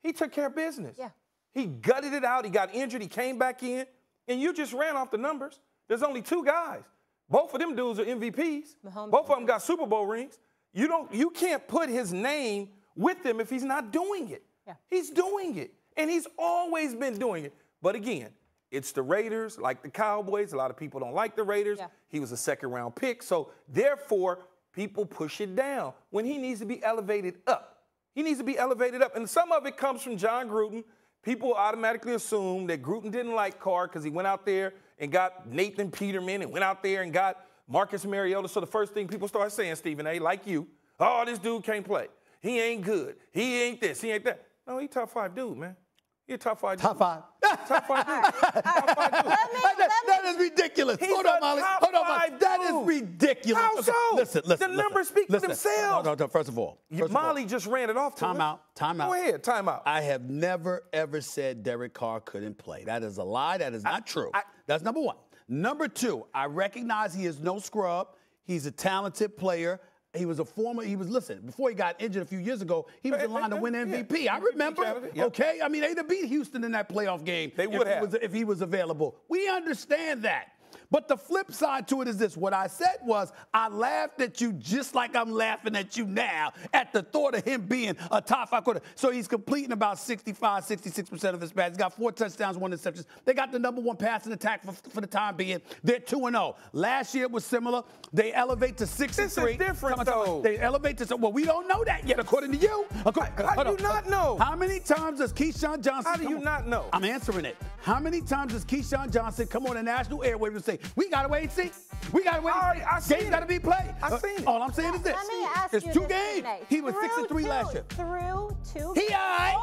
He took care of business. Yeah. He gutted it out. He got injured. He came back in. And you just ran off the numbers. There's only 2 guys. Both of them dudes are MVPs. Mahomes. Both of them got Super Bowl rings. You can't put his name with him if he's not doing it. Yeah. He's doing it. And he's always been doing it. But again, it's the Raiders, like the Cowboys. A lot of people don't like the Raiders. Yeah. He was a second-round pick. So, therefore, people push it down when he needs to be elevated up. He needs to be elevated up. And some of it comes from John Gruden. People automatically assume that Gruden didn't like Carr because he went out there and got Nathan Peterman and went out there and got Marcus Mariota. So the first thing people start saying, Stephen A., like you, oh, this dude can't play. He ain't good. He ain't this. He ain't that. No, he top 5 dude, man. He a top 5 dude. Top 5. Top 5 dude. Top 5 dude. That is ridiculous. He's Hold on, Molly. top Hold on, Molly. 5 That is dude. ridiculous. How so? Listen. The numbers speak for themselves. No, first of all. Molly just ran it off to him. Time out. Go ahead, time out. I have never, ever said Derek Carr couldn't play. That is a lie. That is not true. That's number 1. Number 2, I recognize he is no scrub. He's a talented player. Listen, before he got injured a few years ago, he was in line to win MVP. I remember, okay? I mean, they'd have beat Houston in that playoff game. They would have. If he was available. We understand that. But the flip side to it is this. What I said was, I laughed at you just like I'm laughing at you now at the thought of him being a top 5 quarterback. So he's completing about 65, 66% of his passes. He's got 4 touchdowns, 1 interception. They got the number 1 passing attack for the time being. They're 2-0. Last year was similar. They elevate to 6-3. This is different, though. They elevate to, well, we don't know that yet, according to you. How do you not know? How many times does Keyshawn Johnson How do you not know? I'm answering it. How many times does Keyshawn Johnson come on the national airwaves and say, we got to wait and see. We got to wait and see. Game's got to be played. I seen it. All I'm saying is this. Let me ask it's you 2 this, games. Renee. He was 6-3 last year. Through 2 He all right.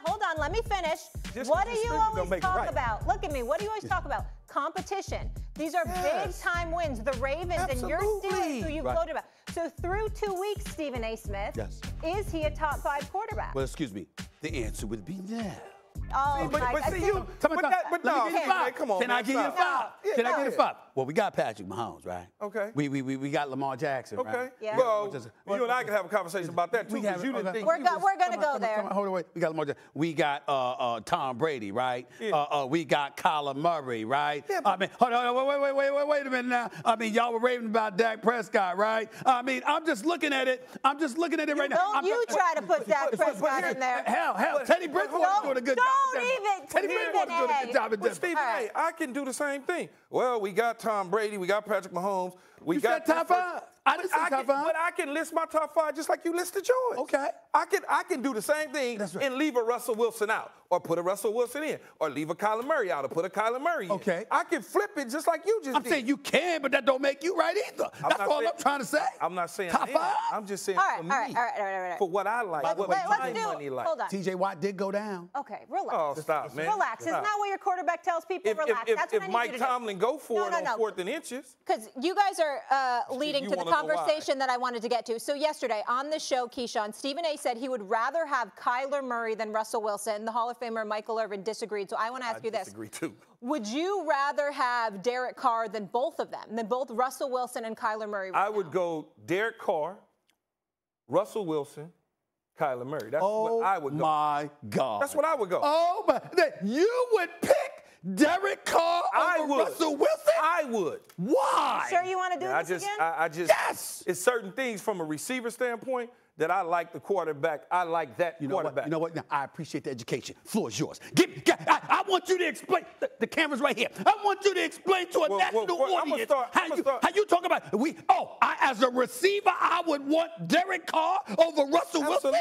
Hold on. Let me finish. Just What do you don't always make it talk right. about? Look at me. What do you always talk about? Competition. These are big-time wins. The Ravens and your Steelers, who you voted about. So through 2 weeks, Stephen A. Smith, is he a top 5 quarterback? Well, excuse me. The answer would be no. Oh, But no. Come on. Can I give you 5? Yeah, Can I give you 5? Well, we got Patrick Mahomes, right? Okay. We got Lamar Jackson, right? Okay. Yeah. Well, you and I can have a conversation about that, too, because you didn't think We're going to go there. Hold on, wait. We got Lamar Jackson. We got Tom Brady, right? Yeah. We got Kyler Murray, right? Yeah, I mean, hold on, wait a minute now. I mean, y'all were raving about Dak Prescott, right? I mean, I'm just looking at it. Right now. Don't you try to put Dak Prescott in there. Hell, Teddy Bridgewater's doing a good job. Teddy Bridgewater's doing a good job at But this. Stephen A., I can do the same thing. Well, we got Tom Brady, we got Patrick Mahomes, You said top 5. I didn't say top 5. But I can list my top 5 just like you listed yours. Okay. I can do the same thing and leave a Russell Wilson out, or put a Russell Wilson in, or leave a Kyler Murray out, or put a Kyler Murray in. Okay. I can flip it just like you just I'm did. saying you can, but that don't make you right either. That's all I'm trying to say. I'm not saying top 5. I'm just saying All for me, right. for what I like, what my money like. Hold on. TJ Watt did go down. Okay, relax. Oh, stop, man. Relax. Isn't that what your quarterback tells people? Relax. That's what I If need Mike you to do. Tomlin go for it on 4th and inches. Because you guys are leading to the wanna know why. conversation that I wanted to get to. So yesterday on the show, Keyshawn, Stephen A. said he would rather have Kyler Murray than Russell Wilson. The Hall of Famer Michael Irvin disagreed. So I want to ask you this. I disagree too. Would you rather have Derek Carr than both of them, than both Russell Wilson and Kyler Murray right I would go Derek Carr, Russell Wilson, Kyler Murray. That's what I would go. Oh, my God. That's what I would go. Oh, my. You would pick Derek Carr over Russell Wilson? I would. Why? Sure you want to do this again? I just, yes. It's certain things from a receiver standpoint that I like the quarterback. I like that quarterback. You know what? Now, I appreciate the education. Floor is yours. I want you to explain. The camera's right here. I want you to explain to a national audience how you talk about as a receiver, I would want Derek Carr over Russell Wilson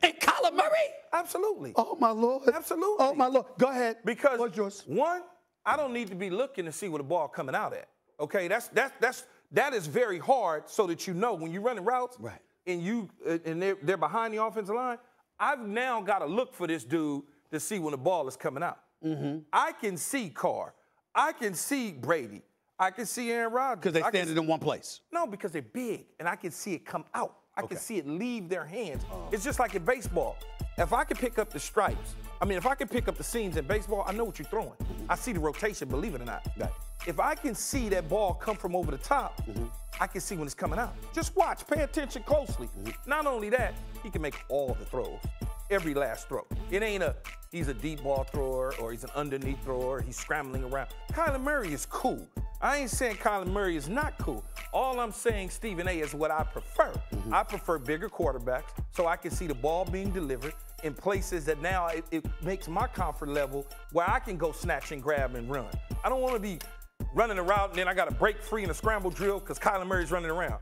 and Kyler Murray. Absolutely. Oh, my Lord. Absolutely. Oh, my Lord. Go ahead. Because Floor's yours. one, I don't need to be looking to see where the ball coming out at. Okay, that is very hard so that you know when you're running routes. Right. And they're behind the offensive line, I've now got to look for this dude to see when the ball is coming out. Mm-hmm. I can see Carr. I can see Brady. I can see Aaron Rodgers. Because they standing in one place. No, because they're big, and I can see it come out. I can see it leave their hands. It's just like in baseball. If I can pick up the stripes, if I can pick up the seams in baseball, I know what you're throwing. I see the rotation, believe it or not. Right. If I can see that ball come from over the top, I can see when it's coming out. Just watch, pay attention closely. Not only that, he can make all the throws. every last throw. It ain't he's a deep ball thrower or he's an underneath thrower, he's scrambling around. Kyler Murray is cool. I ain't saying Kyler Murray is not cool. All I'm saying, Stephen A., is what I prefer. I prefer bigger quarterbacks so I can see the ball being delivered in places that now it makes my comfort level where I can go snatch and grab and run. I don't want to be running a route and then I got to break free in a scramble drill because Kyler Murray's running around.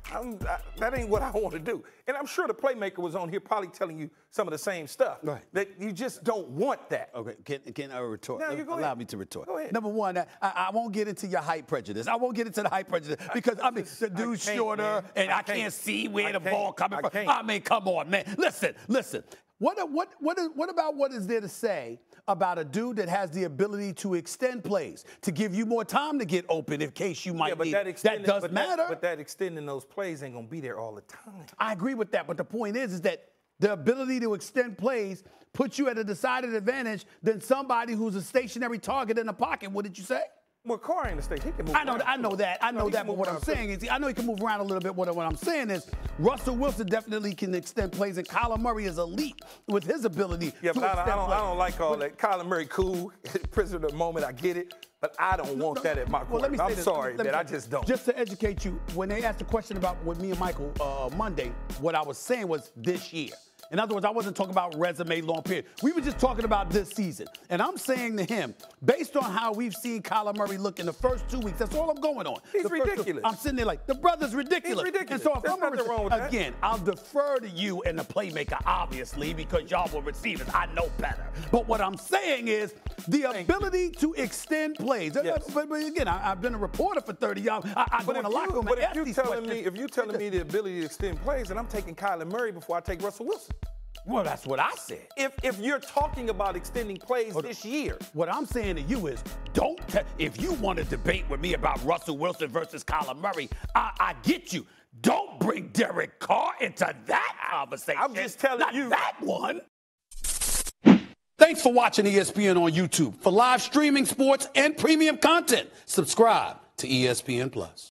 That ain't what I want to do. And I'm sure the playmaker was on here probably telling you some of the same stuff. Right. That you just don't want that. Okay, can I retort? No, Allow me to retort. Go ahead. Number one, I won't get into your height prejudice. I won't get into the height prejudice because, the dude's shorter man. and I can't see where the ball coming from. I mean, come on, man. Listen. What about what is there to say about a dude that has the ability to extend plays, to give you more time to get open in case you might need it? That does matter. But that extending those plays ain't going to be there all the time. I agree with that, but the point is that the ability to extend plays puts you at a decided advantage than somebody who's a stationary target in the pocket. What did you say? Well, Carr ain't the state. He can move around. I know that. But what I'm saying is, I know he can move around a little bit. What I'm saying is, Russell Wilson definitely can extend plays, and Kyler Murray is elite with his ability to extend plays. I don't like all that. Kyler Murray, cool, prisoner of the moment. I get it. But I don't want that at my quarterback. I'm sorry, man. I just don't. Just to educate you, when they asked the question about with me and Michael Monday, what I was saying was this year. In other words, I wasn't talking about resume long period. We were just talking about this season. And I'm saying to him, based on how we've seen Kyler Murray look in the first 2 weeks, that's all I'm going on. He's ridiculous. I'm sitting there like, the brother's ridiculous. He's ridiculous. And so if There's nothing wrong with that. Again, I'll defer to you and the playmaker, obviously, because y'all were receivers. I know better. But what I'm saying is the ability to extend plays. Yes. But again, I've been a reporter for 30 years. I go in a locker room and ask these questions. If you're telling me the ability to extend plays, then I'm taking Kyler Murray before I take Russell Wilson. Well, that's what I said. If you're talking about extending plays this year. What I'm saying to you is, if you want to debate with me about Russell Wilson versus Kyler Murray, I get you. Don't bring Derek Carr into that conversation. I'm just telling you. That one. Thanks for watching ESPN on YouTube. For live streaming, sports, and premium content, subscribe to ESPN+.